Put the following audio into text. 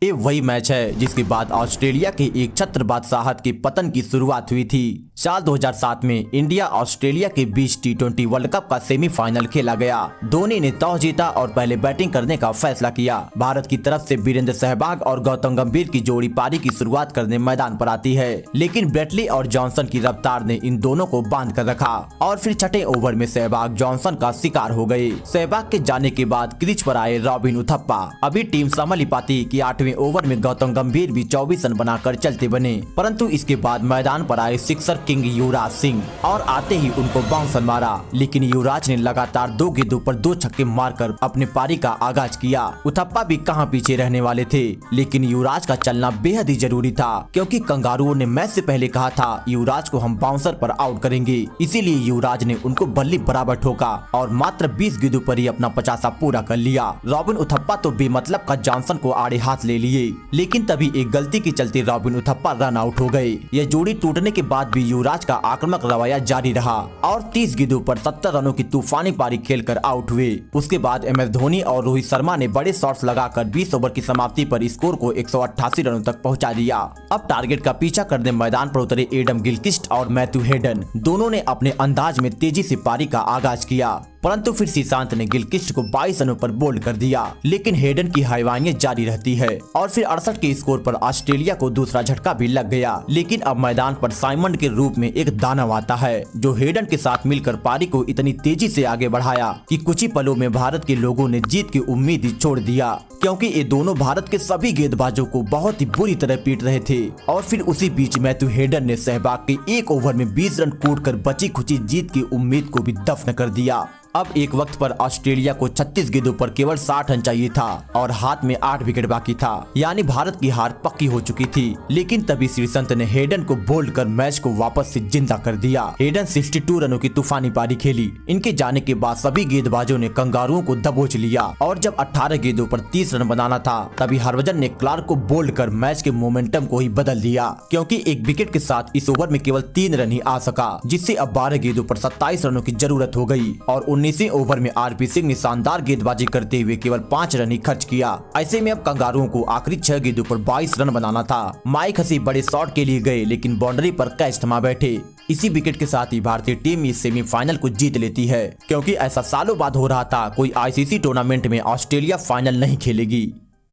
ये वही मैच है जिसके बाद ऑस्ट्रेलिया के एक छत्र बादशाहत के पतन की शुरुआत हुई थी। साल 2007 में इंडिया ऑस्ट्रेलिया के बीच T20 वर्ल्ड कप का सेमीफाइनल खेला गया। धोनी ने टॉस जीता और पहले बैटिंग करने का फैसला किया। भारत की तरफ से वीरेंद्र सहवाग और गौतम गंभीर की जोड़ी पारी की शुरुआत करने मैदान पर आती है, लेकिन ब्रेटली और जॉनसन की रफ्तार ने इन दोनों को बांध कर रखा और फिर छठे ओवर में सहवाग जॉनसन का शिकार हो गए। सहवाग के जाने के बाद क्रीज पर आए रॉबिन उथप्पा। अभी टीम संभल ही पाती कि 8वें ओवर में गौतम गंभीर भी 24 रन बनाकर चलते बने, परंतु इसके बाद मैदान पर आए सिक्सर किंग युवराज सिंह और आते ही उनको बाउंसर मारा, लेकिन युवराज ने लगातार 2 गेंदों पर 2 छक्के मारकर अपने पारी का आगाज किया। उथप्पा भी कहां पीछे रहने वाले थे, लेकिन युवराज का चलना बेहद ही जरूरी था, क्योंकि कंगारुओं ने मैच से पहले कहा था युवराज को हम बाउंसर पर आउट करेंगे। इसीलिए युवराज ने उनको बल्ली बराबर ठोका और मात्र 20 गेंदों पर ही अपना 50 पूरा कर लिया। रॉबिन उथप्पा तो बेमतलब का जॉनसन को आड़े हाथ ले लिए, लेकिन तभी एक गलती के चलते रॉबिन उथप्पा रन आउट हो गए। यह जोड़ी टूटने के बाद भी युवराज का आक्रामक रवैया जारी रहा और 30 गेंदों पर 70 रनों की तूफानी पारी खेलकर आउट हुए। उसके बाद MS धोनी और रोहित शर्मा ने बड़े शॉट्स लगाकर 20 ओवर की समाप्ति पर स्कोर को 188 रनों तक पहुंचा दिया। अब टारगेट का पीछा करने मैदान पर उतरे एडम गिलक्रिस्ट और मैथ्यू हेडन दोनों ने अपने अंदाज में तेजी से पारी का आगाज किया, परंतु फिर श्रीशांत ने गिलक्रिस्ट को 22 रनों पर बोल्ड कर दिया, लेकिन हेडन की हैवानियत जारी रहती है और फिर 68 के स्कोर पर ऑस्ट्रेलिया को दूसरा झटका भी लग गया। लेकिन अब मैदान पर साइमंड के रूप में एक दानव आता है जो हेडन के साथ मिलकर पारी को इतनी तेजी से आगे बढ़ाया कि कुछ ही पलों में भारत के लोगों ने जीत की उम्मीद ही छोड़ दिया, क्योंकि ये दोनों भारत के सभी गेंदबाजों को बहुत ही बुरी तरह पीट रहे थे। और फिर उसी बीच मैथ्यू हेडन ने सहवाग के एक ओवर में 20 रन कूटकर बची खुची जीत की उम्मीद को भी दफन कर दिया। अब एक वक्त पर ऑस्ट्रेलिया को 36 गेंदों पर केवल 60 रन चाहिए था और हाथ में 8 विकेट बाकी था, यानी भारत की हार पक्की हो चुकी थी। लेकिन तभी श्रीसंत ने हेडन को बोल्ड कर मैच को वापस से जिंदा कर दिया। हेडन 62 रनों की तूफानी पारी खेली। इनके जाने के बाद सभी गेंदबाजों ने कंगारुओं को दबोच लिया और जब 18 गेंदों पर 30 रन बनाना था, तभी हरभजन ने क्लार्क को बोल्ड कर मैच के मोमेंटम को ही बदल दिया, क्योंकि एक विकेट के साथ इस ओवर में केवल 3 रन ही आ सका, जिससे अब 12 गेंदों पर 27 रनों की जरूरत हो गई और 19वें ओवर में RP सिंह ने शानदार गेंदबाजी करते हुए केवल 5 रन ही खर्च किया। ऐसे में अब कंगारुओं को आखिरी 6 गेंदों पर 22 रन बनाना था। माइक हसी बड़े शॉट के लिए गए, लेकिन बाउंड्री पर कैच थमा बैठे। इसी विकेट के साथ ही भारतीय टीम इस सेमीफाइनल को जीत लेती है, क्योंकि ऐसा सालों बाद हो रहा था कोई ICC टूर्नामेंट में ऑस्ट्रेलिया फाइनल नहीं खेलेगी।